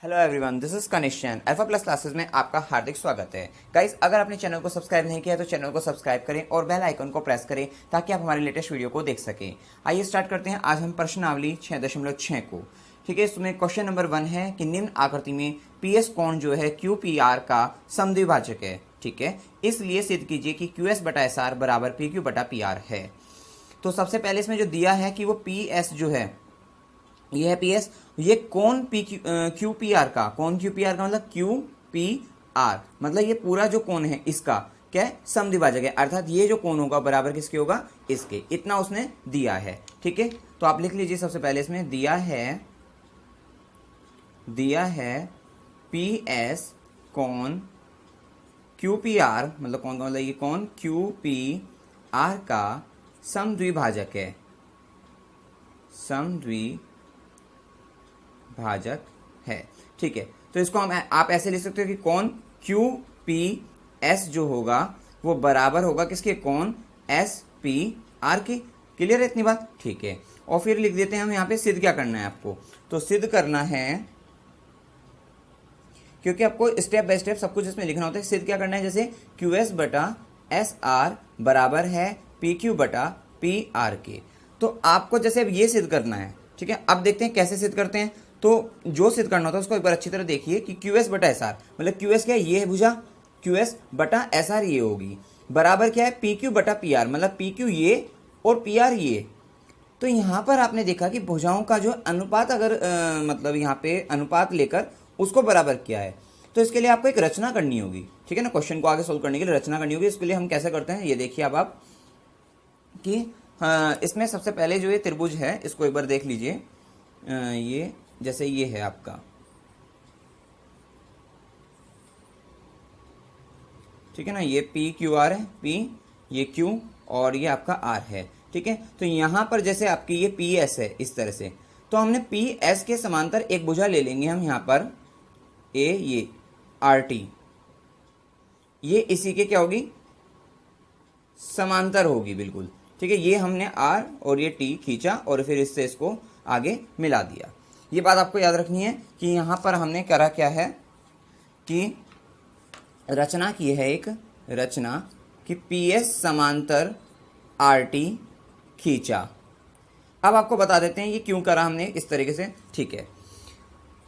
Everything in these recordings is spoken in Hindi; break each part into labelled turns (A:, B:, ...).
A: Hello everyone, this is Kanishyan. Alpha plus classes में आपका हार्दिक स्वागत है। गाइस, अगर आपने चैनल को सब्सक्राइब नहीं किया तो चैनल को सब्सक्राइब करें और बेल आइकन को प्रेस करें ताकि आप हमारे लेटेस्ट वीडियो को देख सकें। आइए स्टार्ट करते हैं। आज हम प्रश्नावली 6.6 को, ठीक है, इसमें क्वेश्चन नंबर 1 है कि निम्न आकृति में पीएस कोण जो है QPR का समद्विभाजक है। ठीक है, इसलिए सिद्ध कीजिए कि QS/SR बराबर PQ/PR है। तो सबसे पहले इसमें जो दिया है कि वो PS जो है, ये है PS, ये कौन QPR का, कौन QPR का मतलब QPR मतलब ये पूरा जो कोण है इसका क्या है, समद्विभाजक है, अर्थात ये जो कोण होगा बराबर किसके होगा, इसके। इतना उसने दिया है। ठीक है, तो आप लिख लीजिए सबसे पहले इसमें दिया है PS कोण QPR मतलब कौन का मतलब ये कोण QPR का समद्विभाजक है, भाजक है। ठीक है, तो इसको हम आप ऐसे लिख सकते हो कि कोण QPS जो होगा वो बराबर होगा किसके, कोण SPR के। क्लियर है इतनी बात? ठीक है, और फिर लिख देते हैं हम यहाँ पे सिद्ध क्या करना है आपको। तो सिद्ध करना है, क्योंकि आपको स्टेप बाय स्टेप सब कुछ इसमें लिखना होता है। सिद्ध क्या करना है, जैसे QS/SR बराबर है PQ/PR के। तो आपको जैसे अब ये सिद्ध करना है। ठीक है, अब देखते हैं कैसे सिद्ध करते हैं। तो जो सिद्ध करना होता है उसको एक बार अच्छी तरह देखिए कि QS/SR मतलब QS क्या है, ये है भुजा, QS/SR ये होगी, बराबर क्या है PQ/PR मतलब PQ ये और PR ये। तो यहाँ पर आपने देखा कि भुजाओं का जो अनुपात अगर मतलब यहाँ पे अनुपात लेकर उसको बराबर किया है, तो इसके लिए आपको एक रचना करनी होगी। ठीक है ना, क्वेश्चन को आगे सोल्व करने के लिए रचना करनी होगी। इसके लिए हम कैसे करते हैं ये देखिए अब आप कि इसमें सबसे पहले जो ये त्रिभुज है इसको एक बार देख लीजिए। ये जैसे ये है आपका, ठीक है ना, ये PQR है, P ये Q और ये आपका R है। ठीक है, तो यहाँ पर जैसे आपकी ये PS है इस तरह से, तो हमने PS के समांतर एक भुजा ले लेंगे हम यहाँ पर A, ये RT, ये इसी के क्या होगी, समांतर होगी बिल्कुल। ठीक है, ये हमने R और ये T खींचा और फिर इससे इसको आगे मिला दिया। ये बात आपको याद रखनी है कि यहाँ पर हमने करा क्या है कि रचना की है, एक रचना कि PS समांतर RT खींचा। अब आपको बता देते हैं ये क्यों करा हमने इस तरीके से। ठीक है,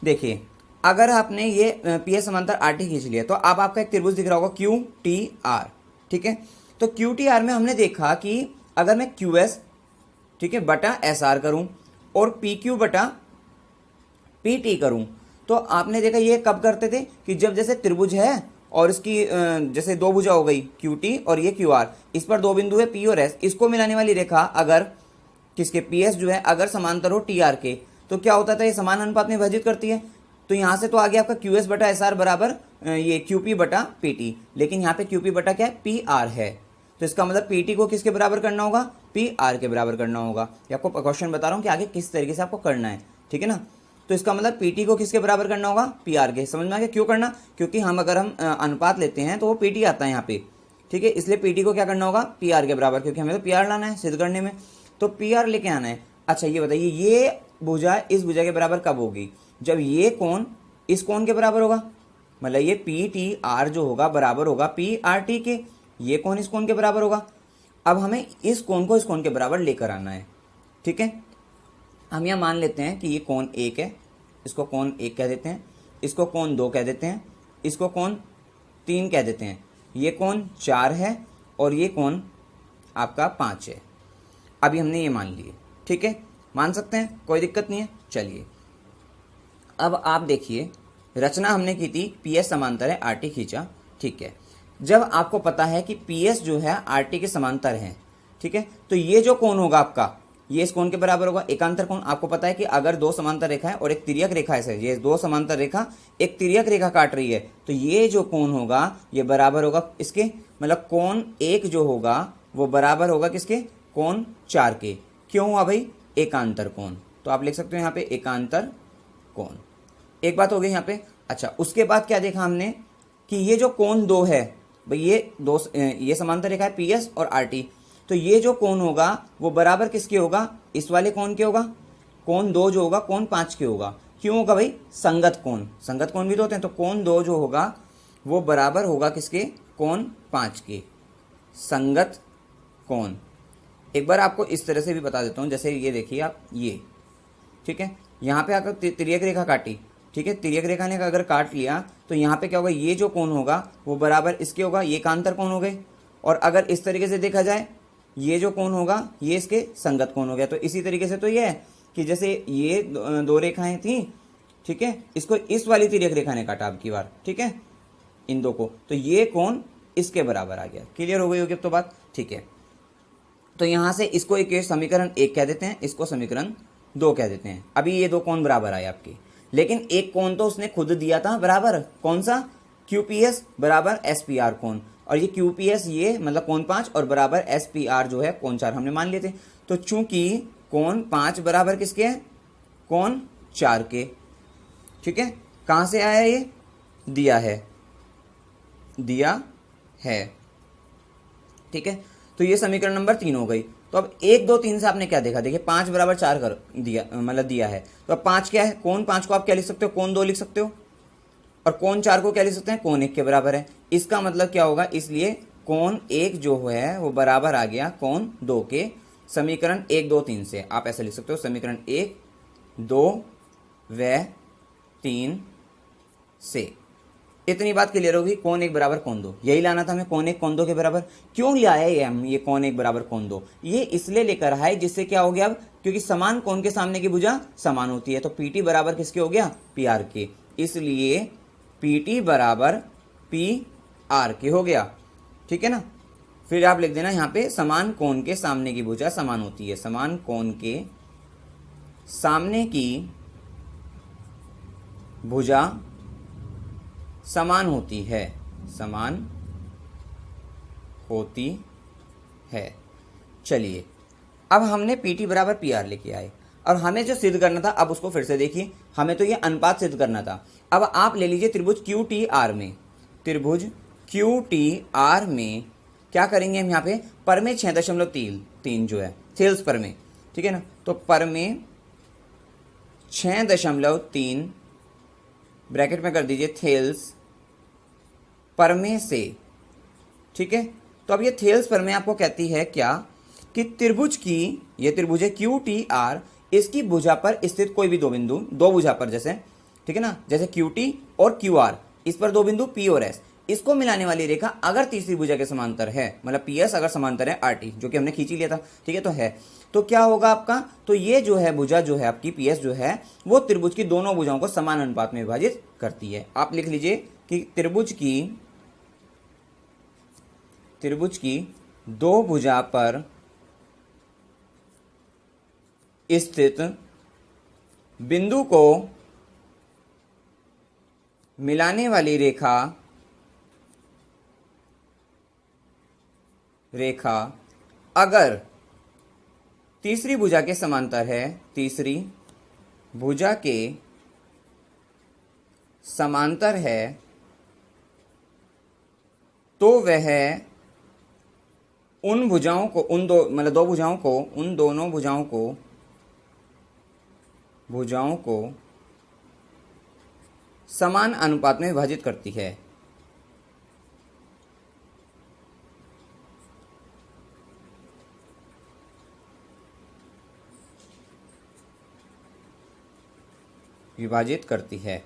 A: देखिए अगर आपने ये PS समांतर RT खींच लिया तो अब आपका एक त्रिभुज दिख रहा होगा QTR। ठीक है, तो QTR में हमने देखा कि अगर मैं QS, ठीक है, बटा SR करूं और PQ/PT करूं, तो आपने देखा ये कब करते थे कि जब जैसे त्रिभुज है और इसकी जैसे दो भुजा हो गई QT और ये QR, इस पर दो बिंदु है P और S, इसको मिलाने वाली रेखा अगर किसके, PS जो है, अगर समांतर हो TR के, तो क्या होता था, ये समान अनुपात में विभाजित करती है। तो यहाँ से तो आ गया आपका QS/SR बराबर ये QP/PT, लेकिन यहाँ पे QP बटा क्या है, PR है। तो इसका मतलब PT को किसके बराबर करना होगा, PR के बराबर करना होगा। ये आपको क्वेश्चन बता रहा हूँ कि आगे किस तरीके से आपको करना है। ठीक है ना, तो इसका मतलब PT को किसके बराबर करना होगा, PR के। समझ में आ गया क्यों करना, क्योंकि हम अगर हम अनुपात लेते हैं तो वो PT आता है यहाँ पे। ठीक है, इसलिए PT को क्या करना होगा, PR के बराबर, क्योंकि हमें तो PR लाना है सिद्ध करने में, तो PR लेके आना है। अच्छा ये बताइए, ये भुजा इस भुजा के बराबर कब होगी, जब ये कोण इस कोण के बराबर होगा, मतलब ये PTR जो होगा बराबर होगा PRT के, ये कोण इस कोण के बराबर होगा। अब हमें इस कोण को इस कोण के बराबर लेकर आना है। ठीक है, हम यह मान लेते हैं कि ये कोण 1 है, इसको कोण 1 कह देते हैं, इसको कोण 2 कह देते हैं, इसको कोण 3 कह देते हैं, ये कोण 4 है और ये कोण आपका 5 है। अभी हमने ये मान लिए। ठीक है, मान सकते हैं, कोई दिक्कत नहीं है। चलिए अब आप देखिए, रचना हमने की थी PS समांतर है RT खींचा। ठीक है, जब आपको पता है कि PS जो है RT के समांतर है, ठीक है, तो ये जो कोण होगा आपका, ये इस कोण के बराबर होगा, एकांतर कोण। आपको पता है कि अगर दो समांतर रेखा है और एक तिर्यक रेखा है, ये दो समांतर रेखा एक तिर्यक रेखा काट रही है, तो ये जो कोण होगा ये बराबर होगा इसके, मतलब कोण 1 जो होगा वो बराबर होगा किसके, कोण 4 के। क्यों हुआ भाई, एकांतर कोण। तो आप लिख सकते हो यहाँ पे एकांतर कोण। एक बात हो गई यहाँ पे। अच्छा, उसके बाद क्या देखा हमने कि ये जो कोण 2 है भाई, ये समांतर रेखा है PS और RT, तो ये जो कोण होगा वो बराबर किसके होगा, इस वाले कोण के होगा, कोण 2 जो होगा कोण 5 के होगा। क्यों होगा भाई? संगत कोण, संगत कोण भी तो होते हैं, तो कोण 2 जो होगा वो बराबर होगा किसके? कोण 5 के, संगत कोण। एक बार आपको इस तरह से भी बता देता हूं, जैसे ये देखिए आप, ये ठीक है, यहाँ पे आकर तिर्यक रेखा काटी, ठीक है, तिर्यक रेखा ने अगर काट लिया तो यहाँ पे क्या होगा? ये जो कोण होगा वो बराबर इसके होगा, ये कांतर कोण हो गए। और अगर इस तरीके से देखा जाए, ये जो कोण होगा ये इसके संगत कोण हो गया। तो इसी तरीके से तो ये है कि जैसे ये दो रेखाएं थी, ठीक है, इसको इस वाली तिर्यक रेखा ने काटा अब की बार, ठीक है, इन दो को, तो ये कोण इसके बराबर आ गया। क्लियर हो गई होगी अब तो बात, ठीक है। तो यहां से इसको एक समीकरण 1 कह देते हैं, इसको समीकरण 2 कह देते हैं। अभी ये दो कोण बराबर आए आपके, लेकिन एक कोण तो उसने खुद दिया था बराबर, कौन सा? QPS बराबर SPR कोण, और ये QPS ये मतलब कोण 5 और बराबर SPR जो है कोण 4 हमने मान लिए थे। तो चूंकि कोण 5 बराबर किसके है? कोण 4 के, ठीक है। कहां से आया ये? दिया है, दिया है, ठीक है। तो ये समीकरण नंबर 3 हो गई। तो अब 1 2 3 से आपने क्या देखा? देखिए 5 बराबर 4 कर दिया, मतलब दिया है। तो अब 5 क्या है? कोण 5 को आप क्या लिख सकते हो? कोण 2 लिख सकते हो। और कोण 4 को क्या लिख सकते हैं? कोण 1 के बराबर है। इसका मतलब क्या होगा? इसलिए कोण 1 जो है वो बराबर आ गया कोण 2 के। समीकरण 1 2 3 से आप ऐसे लिख सकते हो, समीकरण 1 2 व 3 से। इतनी बात क्लियर होगी। कोण 1 बराबर कोण 2, यही लाना था हमें, कोण 1 कोण 2 के बराबर। क्यों लिया है ये हम, ये कोण 1 बराबर कोण 2? ये इसलिए लेकर आए जिससे क्या हो गया अब, क्योंकि समान कोण के सामने की भुजा समान होती है। तो PT बराबर किसके हो गया? PR के। इसलिए PT बराबर PR के हो गया, ठीक है ना। फिर आप लिख देना यहाँ पे, समान कोण के सामने की भुजा समान होती है, समान कोण के सामने की भुजा समान होती है, समान होती है। चलिए, अब हमने PT बराबर PR लेके आए, और हमें जो सिद्ध करना था, अब उसको फिर से देखिए, हमें तो ये अनुपात सिद्ध करना था। अब आप ले लीजिए त्रिभुज QTR में, त्रिभुज QTR में क्या करेंगे हम? यहाँ पे परमे 6.3 जो है थेल्स परमे, ठीक है ना। तो परमे 6.3 ब्रैकेट में कर दीजिए थेल्स परमे से, ठीक है। तो अब ये थेल्स परमे आपको कहती है क्या? कि त्रिभुज की, ये त्रिभुज है QTR, इसकी भुजा पर स्थित कोई भी दो बिंदु, दो भुजा पर जैसे, ठीक है ना, जैसे QT और QR, इस पर दो बिंदु P और S, इसको मिलाने वाली रेखा अगर तीसरी भुजा के समांतर है, मतलब PS अगर समांतर है RT, जो कि हमने खींच ही लिया था, ठीक है, तो है, तो क्या होगा आपका? तो ये जो है भुजा जो है आपकी PS जो है वो त्रिभुज की दोनों भुजाओं को समान अनुपात में विभाजित करती है। आप लिख लीजिए कि त्रिभुज की दो भुजा पर स्थित बिंदु को मिलाने वाली रेखा अगर तीसरी भुजा के समांतर है, तीसरी भुजा के समांतर है, तो वह उन भुजाओं को, उन दो मतलब दो भुजाओं को, उन दोनों भुजाओं को समान अनुपात में विभाजित करती है। विभाजित करती है।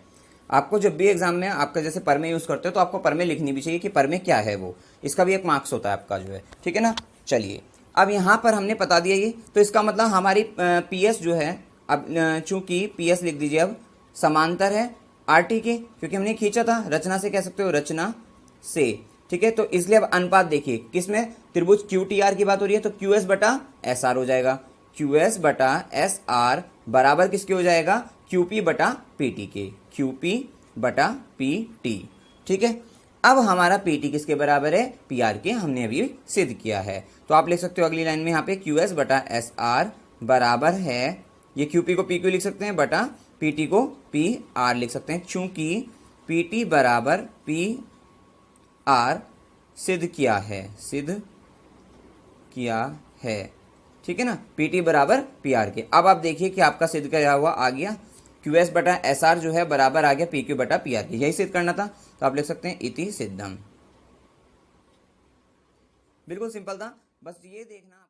A: आपको जब भी एग्जाम में आपका जैसे परमे यूज करते हो तो आपको परमे लिखनी भी चाहिए कि परमे क्या है, वो इसका भी एक मार्क्स होता है आपका जो है, ठीक है ना। चलिए, अब यहां पर हमने बता दिया ये, तो इसका मतलब हमारी PS जो है, अब चूंकि PS लिख दीजिए, अब समांतर है RT के, क्योंकि हमने खींचा था, रचना से कह सकते हो, रचना से, ठीक है। तो इसलिए अब अनुपात देखिए किसमें, त्रिभुज QTR की बात हो रही है, तो QS बटा SR हो जाएगा, QS बटा SR बराबर किसके हो जाएगा? QP बटा PT के, QP बटा PT, ठीक है। अब हमारा PT किसके बराबर है? PR के, हमने अभी सिद्ध किया है। तो आप लिख सकते हो अगली लाइन में यहाँ पे QS बटा SR बराबर है, ये QP को PQ लिख सकते हैं, बटा PT को PR लिख सकते हैं, चूंकि PT बराबर PR सिद्ध किया है, ठीक है ना। PT बराबर PR के। अब आप देखिए कि आपका सिद्ध क्या हुआ, आ गया। क्यू एस बटा एस आर जो है बराबर आ गया पी क्यू बटा पी आर के, यही सिद्ध करना था। तो आप लिख सकते हैं इति सिद्धम। बिल्कुल सिंपल था, बस ये देखना।